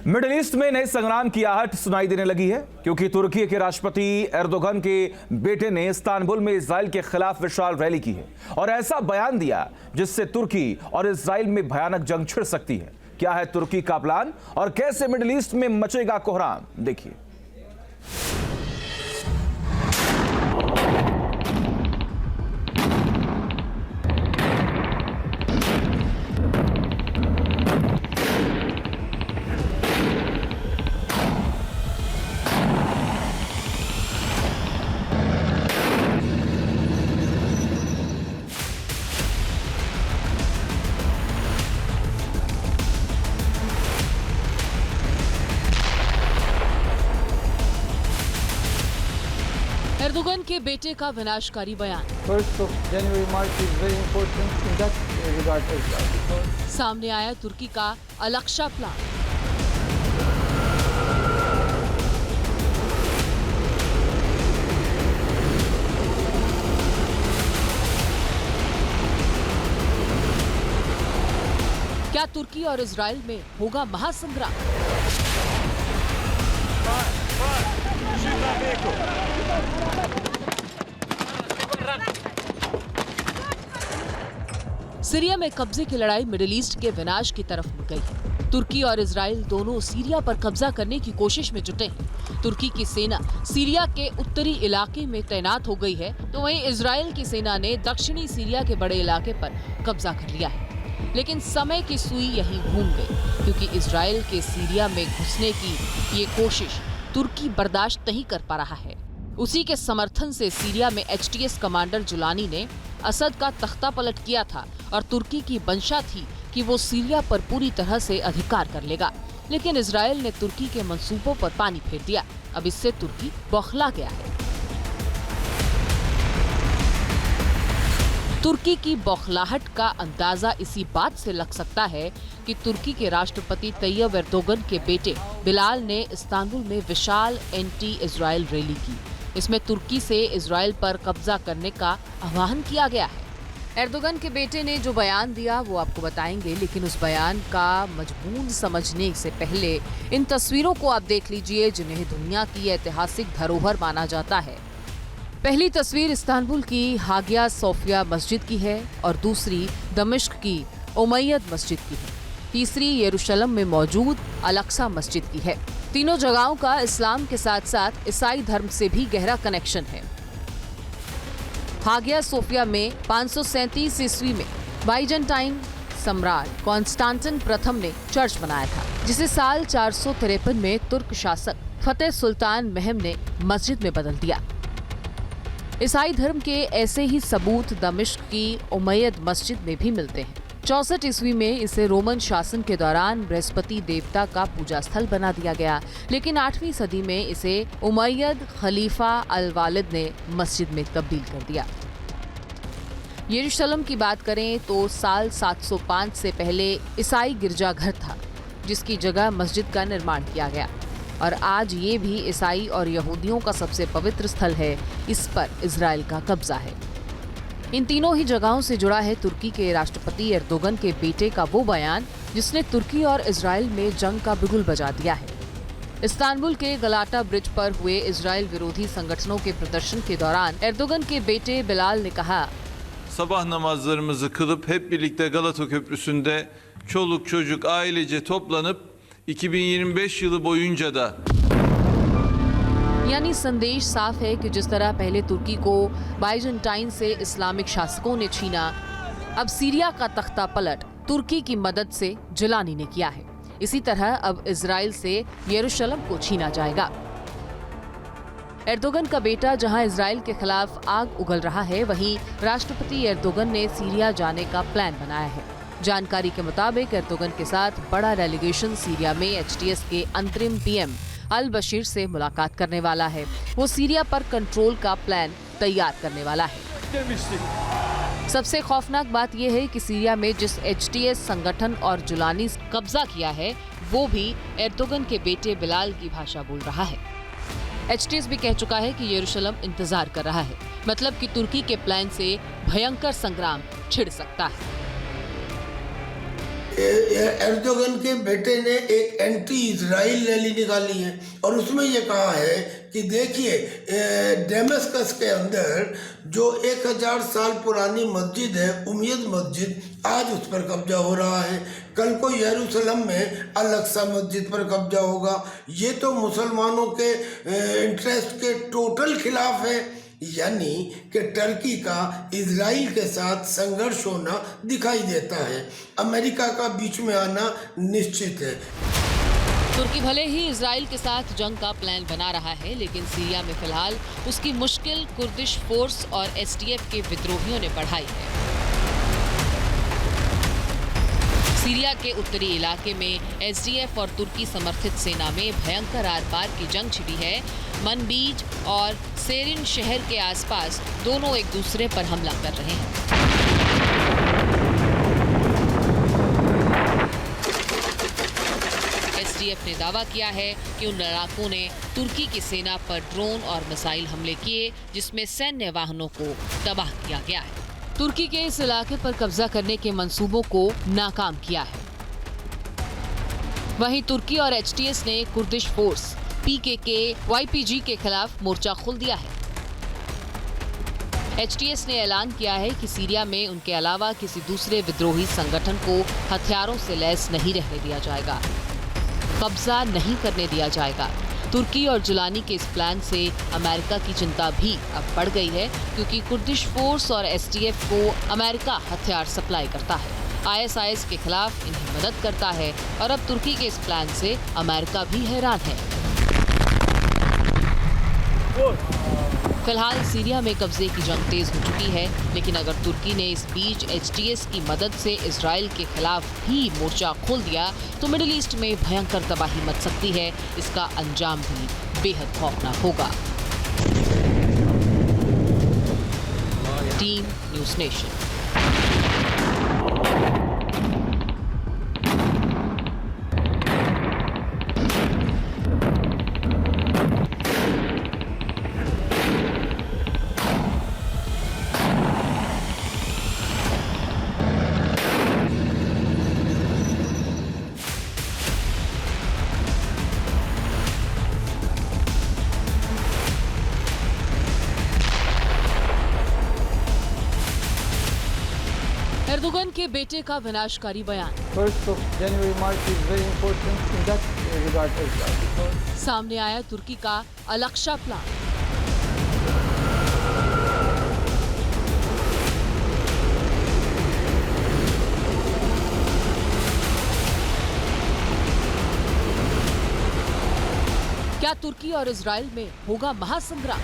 Middle east में नए संग्राम की आहट सुनाई देने लगी है, क्योंकि तुर्की के राष्ट्रपति एर्दोगन के बेटे ने इस्तांबुल में इजराइल के खिलाफ विशाल रैली की है और ऐसा बयान दिया जिससे तुर्की और इजराइल में भयानक जंग छिड़ सकती है। क्या है तुर्की का प्लान और कैसे मिडिल ईस्ट में मचेगा कोहराम, देखिए। एर्दोगन के बेटे का विनाशकारी बयान। 1st of January march is very important in that regard as well. सामने आया तुर्की का अलक्षा प्लान। क्या तुर्की और इजराइल में होगा महासंग्राम? सीरिया में कब्जे की लड़ाई मिडिल ईस्ट के विनाश की तरफ मुड़ गई है। तुर्की और इजराइल दोनों सीरिया पर कब्जा करने की कोशिश में जुटे हैं। तुर्की की सेना सीरिया के उत्तरी इलाके में तैनात हो गई है, तो वहीं इजराइल की सेना ने दक्षिणी सीरिया के बड़े इलाके पर कब्जा कर लिया है। लेकिन समय की सुई यहीं घूम गई, क्योंकि इजराइल के सीरिया में घुसने की ये कोशिश तुर्की बर्दाश्त नहीं कर पा रहा है। उसी के समर्थन से सीरिया में HTS कमांडर जुलानी ने असद का तख्ता पलट किया था और तुर्की की मंशा थी कि वो सीरिया पर पूरी तरह से अधिकार कर लेगा। लेकिन इजराइल ने तुर्की के मंसूबों पर पानी फेर दिया। अब इससे तुर्की बौखला गया है। तुर्की की बौखलाहट का अंदाजा इसी बात से लग सकता है कि तुर्की के राष्ट्रपति तैयब एर्दोगन के बेटे बिलाल ने इस्तांबुल में विशाल एंटी इजराइल रैली की। इसमें तुर्की से इजराइल पर कब्जा करने का आह्वान किया गया है। एर्दोगन के बेटे ने जो बयान दिया वो आपको बताएंगे, लेकिन उस बयान का मजमून समझने से पहले इन तस्वीरों को आप देख लीजिए, जिन्हें दुनिया की ऐतिहासिक धरोहर माना जाता है। पहली तस्वीर इस्तांबुल की हागिया सोफिया मस्जिद की है और दूसरी दमिश्क की उमैयद मस्जिद की है। तीसरी यरूशलेम में मौजूद अलक्सा मस्जिद की है। तीनों जगहों का इस्लाम के साथ साथ ईसाई धर्म से भी गहरा कनेक्शन है। हागिया सोफिया में 537 ईस्वी में बाइजेंटाइन सम्राट कॉन्स्टेंटिन प्रथम ने चर्च बनाया था, जिसे साल 453 में तुर्क शासक फतेह सुल्तान महम ने मस्जिद में बदल दिया। ईसाई धर्म के ऐसे ही सबूत दमिश्क की उमैयद मस्जिद में भी मिलते हैं। 64 ईस्वी में इसे रोमन शासन के दौरान बृहस्पति देवता का पूजा स्थल बना दिया गया, लेकिन 8वीं सदी में इसे उमैयद खलीफा अल वालिद ने मस्जिद में तब्दील कर दिया। यरूशलेम की बात करें तो साल 705 से पहले ईसाई गिरजाघर था, जिसकी जगह मस्जिद का निर्माण किया गया और आज ये भी ईसाई और यहूदियों का सबसे पवित्र स्थल है। इस पर इजराइल का कब्जा है। इन तीनों ही जगहों से जुड़ा है तुर्की के राष्ट्रपति एर्दोगन के बेटे का वो बयान जिसने तुर्की और इजराइल में जंग का बिगुल बजा दिया है। इस्तांबुल के गलाटा ब्रिज पर हुए इजराइल विरोधी संगठनों के प्रदर्शन के दौरान एर्दोगन के बेटे बिलाल ने कहा, sabah namazlarımızı kılıp hep birlikte Galata Köprüsü'nde çoluk çocuk ailece toplanıp 2025 yılı boyunca da यानी संदेश साफ है कि जिस तरह पहले तुर्की को बाइजेंटाइन से इस्लामिक शासकों ने छीना, अब सीरिया का तख्ता पलट तुर्की की मदद से जुलानी ने किया है। इसी तरह अब इजराइल से यरूशलेम को छीना जाएगा। एर्दोगन का बेटा जहां इजराइल के खिलाफ आग उगल रहा है, वहीं राष्ट्रपति एर्दोगन ने सीरिया जाने का प्लान बनाया है। जानकारी के मुताबिक एर्दोगन के साथ बड़ा डेलीगेशन सीरिया में HTS के अंतरिम PM अल बशीर से मुलाकात करने वाला है। वो सीरिया पर कंट्रोल का प्लान तैयार करने वाला है। सबसे खौफनाक बात यह है कि सीरिया में जिस HTS संगठन और जुलानी कब्जा किया है, वो भी एर्दोगन के बेटे बिलाल की भाषा बोल रहा है। HTS भी कह चुका है कि यरूशलेम इंतजार कर रहा है, मतलब कि तुर्की के प्लान से भयंकर संग्राम छिड़ सकता है। एर्दोगन के बेटे ने एक एंटी इजराइल रैली निकाली है और उसमें ये कहा है कि देखिए डेमस्कस के अंदर जो 1000 साल पुरानी मस्जिद है, उम्मयद मस्जिद, आज उस पर कब्जा हो रहा है। कल को यरूशलेम में अल-अक्सा मस्जिद पर कब्जा होगा। ये तो मुसलमानों के इंटरेस्ट के टोटल खिलाफ है। यानी कि टर्की का इजराइल के साथ संघर्ष होना दिखाई देता है। अमेरिका का बीच में आना निश्चित है। तुर्की भले ही इजराइल के साथ जंग का प्लान बना रहा है, लेकिन सीरिया में फिलहाल उसकी मुश्किल कुर्दिश फोर्स और एसटीएफ के विद्रोहियों ने बढ़ाई है। सीरिया के उत्तरी इलाके में एसडीएफ और तुर्की समर्थित सेना में भयंकर आर-पार की जंग छिड़ी है। मनबीज और सेरिन शहर के आसपास दोनों एक दूसरे पर हमला कर रहे हैं। एसडीएफ ने दावा किया है कि उन लड़ाकों ने तुर्की की सेना पर ड्रोन और मिसाइल हमले किए, जिसमें सैन्य वाहनों को तबाह किया गया है। तुर्की के इस इलाके पर कब्जा करने के मंसूबों को नाकाम किया है। वहीं तुर्की और एचटीएस ने कुर्दिश फोर्स पीकेके वाईपीजी के खिलाफ मोर्चा खोल दिया है। एचटीएस ने ऐलान किया है कि सीरिया में उनके अलावा किसी दूसरे विद्रोही संगठन को हथियारों से लैस नहीं रहने दिया जाएगा, कब्जा नहीं करने दिया जाएगा। तुर्की और जुलानी के इस प्लान से अमेरिका की चिंता भी अब बढ़ गई है, क्योंकि कुर्दिश फोर्स और एसटीएफ को अमेरिका हथियार सप्लाई करता है, आईएसआईएस के खिलाफ इन्हें मदद करता है और अब तुर्की के इस प्लान से अमेरिका भी हैरान है। फिलहाल सीरिया में कब्जे की जंग तेज हो चुकी है, लेकिन अगर तुर्की ने इस बीच एचटीएस की मदद से इजराइल के खिलाफ भी मोर्चा खोल दिया तो मिडिल ईस्ट में भयंकर तबाही मच सकती है। इसका अंजाम भी बेहद खौफनाक होगा। Team news nation. एर्दोगन के बेटे का विनाशकारी बयान। 1st of January march is very important in that regard as well. सामने आया तुर्की का अल-अक्सा प्लान। क्या तुर्की और इजराइल में होगा महासंग्राम?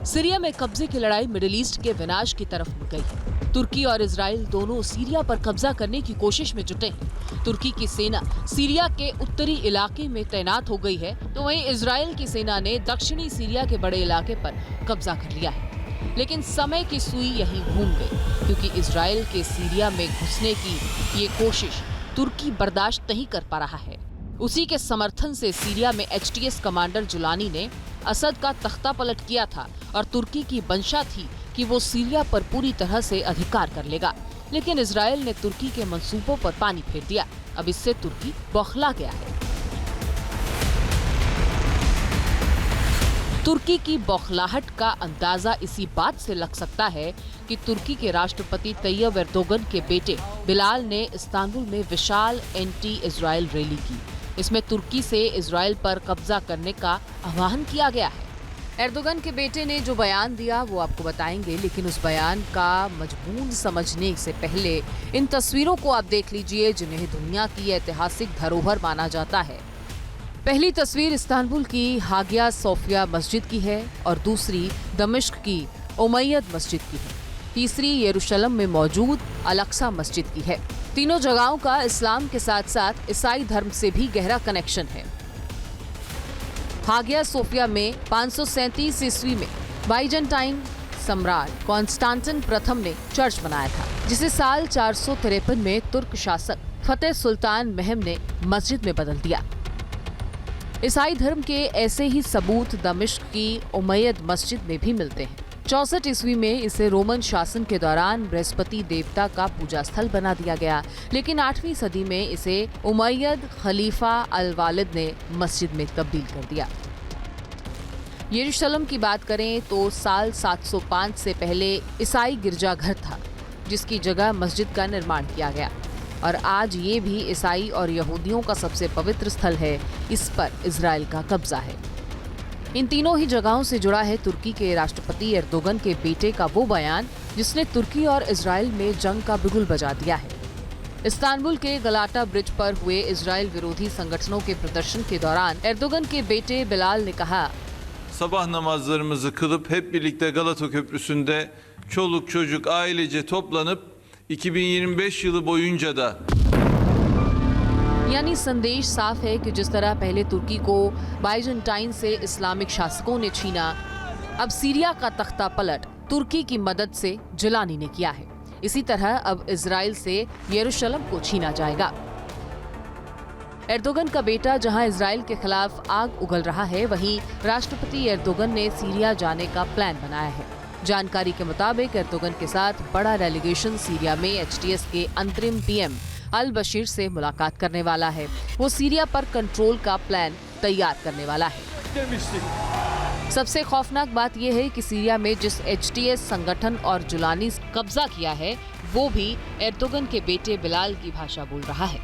सीरिया में कब्जे की लड़ाई मिडिल ईस्ट के विनाश की तरफ मुड़ गई है। तुर्की और इजराइल दोनों सीरिया पर कब्जा करने की कोशिश में जुटे हैं। तुर्की की सेना सीरिया के उत्तरी इलाके में तैनात हो गई है, तो वहीं इजराइल की सेना ने दक्षिणी सीरिया के बड़े इलाके पर कब्जा कर लिया है। लेकिन समय की सुई यहीं घूम गई, क्योंकि इजराइल के सीरिया में घुसने की ये कोशिश तुर्की बर्दाश्त नहीं कर पा रहा है। उसी के समर्थन से सीरिया में एचटीएस कमांडर जुलानी ने असद का तख्ता पलट किया था और तुर्की की मंशा थी कि वो सीरिया पर पूरी तरह से अधिकार कर लेगा। लेकिन इजराइल ने तुर्की के मंसूबों पर पानी फेर दिया। अब इससे तुर्की बौखला गया है। तुर्की की बौखलाहट का अंदाजा इसी बात से लग सकता है कि तुर्की के राष्ट्रपति तैयब एर्दोगन के बेटे बिलाल ने इस्तांबुल में विशाल एंटी इजराइल रैली की। इसमें तुर्की से इजराइल पर कब्जा करने का आह्वान किया गया है। एर्दोगन के बेटे ने जो बयान दिया वो आपको बताएंगे, लेकिन उस बयान का मजमून समझने से पहले इन तस्वीरों को आप देख लीजिए, जिन्हें दुनिया की ऐतिहासिक धरोहर माना जाता है। पहली तस्वीर इस्तांबुल की हागिया सोफिया मस्जिद की है और दूसरी दमिश्क की उमैयद मस्जिद की है। तीसरी यरूशलेम में मौजूद अल-अक्सा मस्जिद की है। तीनों जगहों का इस्लाम के साथ साथ ईसाई धर्म से भी गहरा कनेक्शन है। हागिया सोफिया में 537 ईस्वी में बाइजेंटाइन सम्राट कॉन्स्टेंटिन प्रथम ने चर्च बनाया था, जिसे साल 453 में तुर्क शासक फतेह सुल्तान महम ने मस्जिद में बदल दिया। ईसाई धर्म के ऐसे ही सबूत दमिश्क की उमैयद मस्जिद में भी मिलते हैं। 64 ईस्वी में इसे रोमन शासन के दौरान बृहस्पति देवता का पूजा स्थल बना दिया गया, लेकिन 8वीं सदी में इसे उमैयद खलीफा अल वालिद ने मस्जिद में तब्दील कर दिया। यरूशलेम की बात करें तो साल 705 से पहले ईसाई गिरजाघर था, जिसकी जगह मस्जिद का निर्माण किया गया और आज ये भी ईसाई और यहूदियों का सबसे पवित्र स्थल है। इस पर इजराइल का कब्जा है। इन तीनों ही जगहों से जुड़ा है तुर्की के राष्ट्रपति एर्दोगन के बेटे का वो बयान जिसने तुर्की और इजराइल में जंग का बिगुल बजा दिया है। इस्तांबुल के गलाटा ब्रिज पर हुए इजराइल विरोधी संगठनों के प्रदर्शन के दौरान एर्दोगन के बेटे बिलाल ने कहा, Sabah namazlarımızı kılıp hep birlikte Galata Köprüsü'nde çoluk çocuk ailece toplanıp 2025 yılı boyunca da यानी संदेश साफ है कि जिस तरह पहले तुर्की को बाइजेंटाइन से इस्लामिक शासकों ने छीना, अब सीरिया का तख्ता पलट तुर्की की मदद से जिलानी ने किया है। इसी तरह अब इजराइल से यरूशलेम को छीना जाएगा। एर्दोगन का बेटा जहां इजराइल के खिलाफ आग उगल रहा है, वहीं राष्ट्रपति एर्दोगन ने सीरिया जाने का प्लान बनाया है। जानकारी के मुताबिक एर्दोगन के साथ बड़ा डेलीगेशन सीरिया में एचटीएस के अंतरिम पीएम अल बशीर से मुलाकात करने वाला है। वो सीरिया पर कंट्रोल का प्लान तैयार करने वाला है। सबसे खौफनाक बात यह है कि सीरिया में जिस एचटीएस संगठन और जुलानी कब्जा किया है, वो भी एर्दोगन के बेटे बिलाल की भाषा बोल रहा है।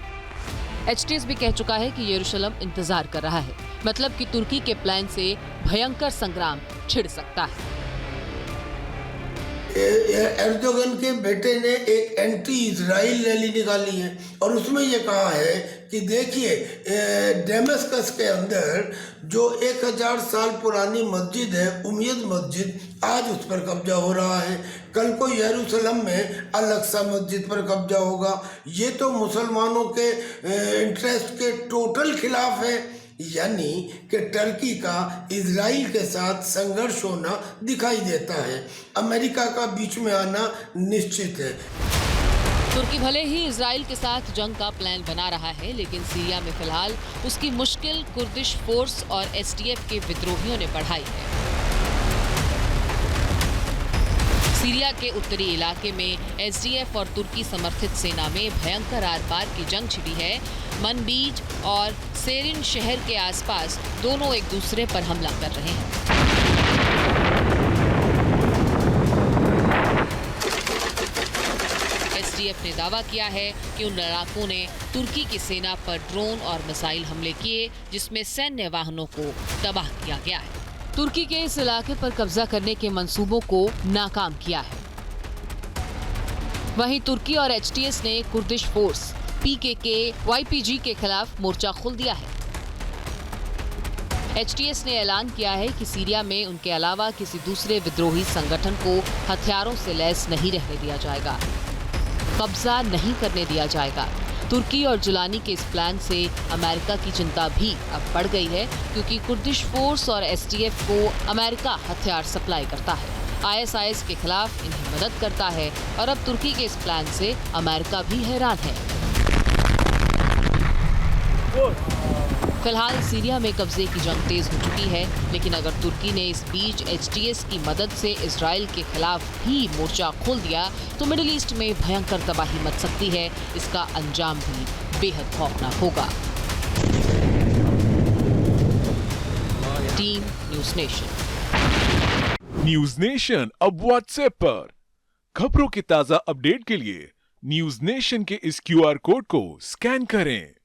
एचटीएस भी कह चुका है कि यरूशलेम इंतजार कर रहा है, मतलब कि तुर्की के प्लान से भयंकर संग्राम छिड़ सकता है। एर्दोगन के बेटे ने एक एंटी इजराइल रैली निकाली है और उसमें ये कहा है कि देखिए, डेमस्कस के अंदर जो 1000 साल पुरानी मस्जिद है, उमैयद मस्जिद, आज उस पर कब्जा हो रहा है। कल को यरूशलेम में अल अक्सा मस्जिद पर कब्जा होगा। ये तो मुसलमानों के इंटरेस्ट के टोटल खिलाफ है। यानी कि टर्की का इजराइल के साथ संघर्ष होना दिखाई देता है। अमेरिका का बीच में आना निश्चित है। तुर्की भले ही इजराइल के साथ जंग का प्लान बना रहा है, लेकिन सीरिया में फिलहाल उसकी मुश्किल कुर्दिश फोर्स और एसटीएफ के विद्रोहियों ने बढ़ाई है। सीरिया के उत्तरी इलाके में एसडीएफ और तुर्की समर्थित सेना में भयंकर आर-पार की जंग छिड़ी है। मनबीज और सेरिन शहर के आसपास दोनों एक दूसरे पर हमला कर रहे हैं। एसडीएफ ने दावा किया है कि उन लड़ाकों ने तुर्की की सेना पर ड्रोन और मिसाइल हमले किए, जिसमें सैन्य वाहनों को तबाह किया गया है। तुर्की के इस इलाके पर कब्जा करने के मंसूबों को नाकाम किया है। वहीं तुर्की और एचटीएस ने कुर्दिश फोर्स पीकेके वाईपीजी के खिलाफ मोर्चा खोल दिया है। एचटीएस ने ऐलान किया है कि सीरिया में उनके अलावा किसी दूसरे विद्रोही संगठन को हथियारों से लैस नहीं रहने दिया जाएगा, कब्जा नहीं करने दिया जाएगा। तुर्की और जुलानी के इस प्लान से अमेरिका की चिंता भी अब बढ़ गई है, क्योंकि कुर्दिश फोर्स और एसटीएफ को अमेरिका हथियार सप्लाई करता है, आईएसआईएस के खिलाफ इन्हें मदद करता है और अब तुर्की के इस प्लान से अमेरिका भी हैरान है। फिलहाल सीरिया में कब्जे की जंग तेज हो चुकी है, लेकिन अगर तुर्की ने इस बीच एचटीएस की मदद से इजराइल के खिलाफ भी मोर्चा खोल दिया तो मिडिल ईस्ट में भयंकर तबाही मच सकती है। इसका अंजाम भी बेहद खौफनाक होगा। Team news nation. News nation अब व्हाट्सएप पर खबरों के ताजा अपडेट के लिए न्यूज़ नेशन के इस क्यूआर कोड को स्कैन करें।